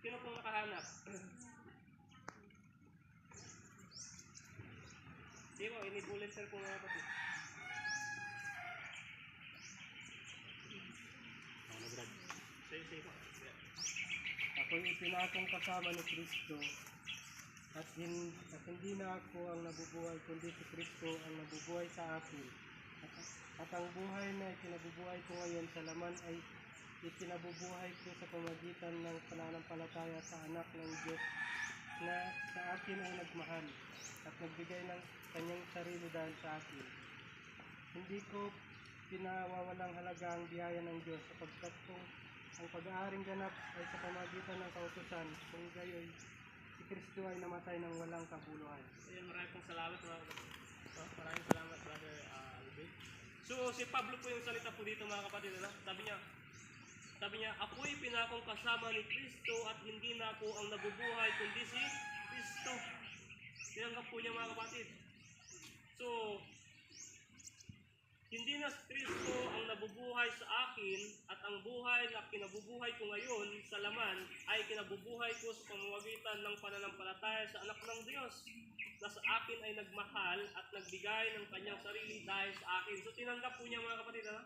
Sino pong nakahanap? Di ba, ini-volunteer po mga kapatid. Sige po. Ako'y ipinakong kasama ni Kristo at hindi na ako ang nabubuhay, kundi si Kristo ang nabubuhay sa akin. At ang buhay na ikinabubuhay ko ngayon sa laman ay ikinabubuhay ko sa pamagitan ng pananampalataya sa anak ng Diyos na sa akin ay nagmahal at nagbigay ng kanyang sarili dahil sa akin. Hindi ko pinawawalang halaga ang biyaya ng Diyos sapagkat kung ang pag-aaring ganap ay sa pamagitan ng kautusan, kung gayoy si Kristo ay namatay ng walang kabuluhan. Ayan, maraming salamat mga kapatid. Maraming salamat, Brother Alvin. So, si Pablo po yung salita po dito mga kapatid. Ano? Sabi niya, ako'y pinakong kasama ni Kristo at hindi na ako ang nabubuhay, kundi si Kristo. Tinanggap po niya mga kapatid. So, hindi na si Kristo ang nabubuhay sa akin at ang buhay na kinabubuhay ko ngayon sa laman ay kinabubuhay ko sa pamamagitan ng pananampalataya sa anak ng Diyos na sa akin ay nagmahal at nagbigay ng kanyang sarili dahil sa akin. So tinanggap po niya mga kapatid, ha?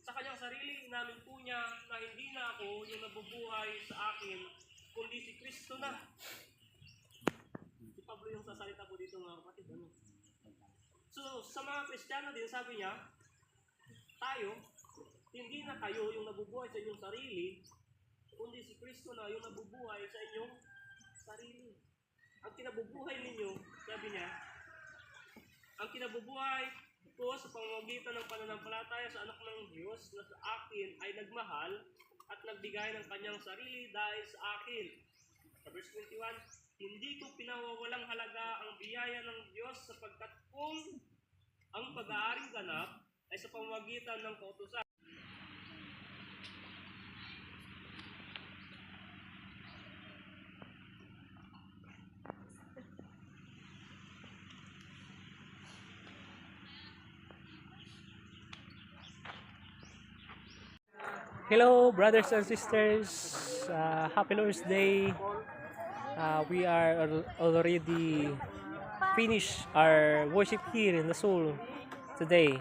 Sa kanyang sarili, inamin po niya na hindi na ako yung nabubuhay sa akin, kundi si Kristo na. Si Pablo yung sasalita po dito mga kapatid. Ano? So sa mga Kristiyano din, sabi niya, tayo, hindi na kayo yung nabubuhay sa inyong sarili, kundi si Kristo na yung nabubuhay sa inyong sarili. Ang kinabubuhay ninyo, sabi niya, ang kinabubuhay ko sa pamamagitan ng pananampalataya sa anak ng Diyos na sa akin ay nagmahal at nagbigay ng kanyang sarili dahil sa akin. Sa verse 21, hindi ko pinawawalang halaga ang biyaya ng Diyos sapagkat kung ang pag-aaring ganap ay sa pamamagitan ng kautusan. Hello brothers and sisters, happy Lord's Day. We are already finished our worship here in the Seoul today,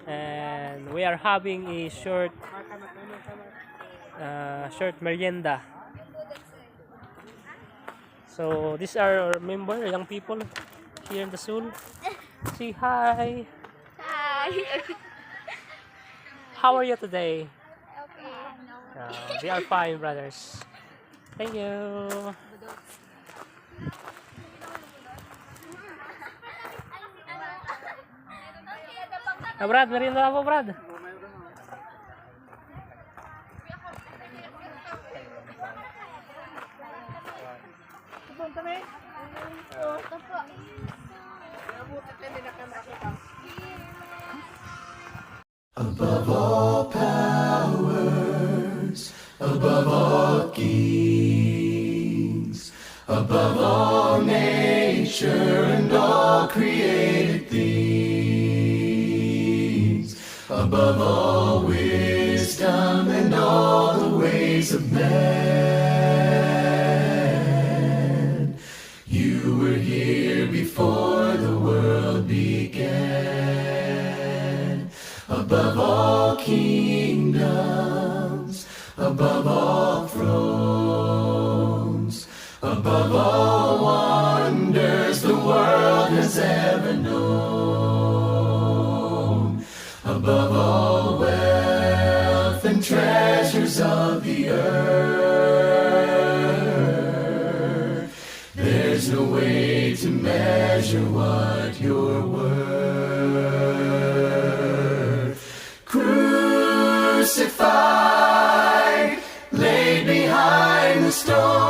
and we are having a short merienda. So these are our member, young people here in the Seoul. Say hi. Hi. How are you today? Okay. They are fine, brothers. Thank you. Brad, merienda na po, Brad. Above all powers, above all kings, above all nature and all created things, above all wisdom and all the ways of man, you were here before the world began. Above all kingdoms, above all thrones, above all wonders the world has ever known, above all wealth and treasures of the earth, there's no way to measure what you're worth. Crucified, laid behind the stone,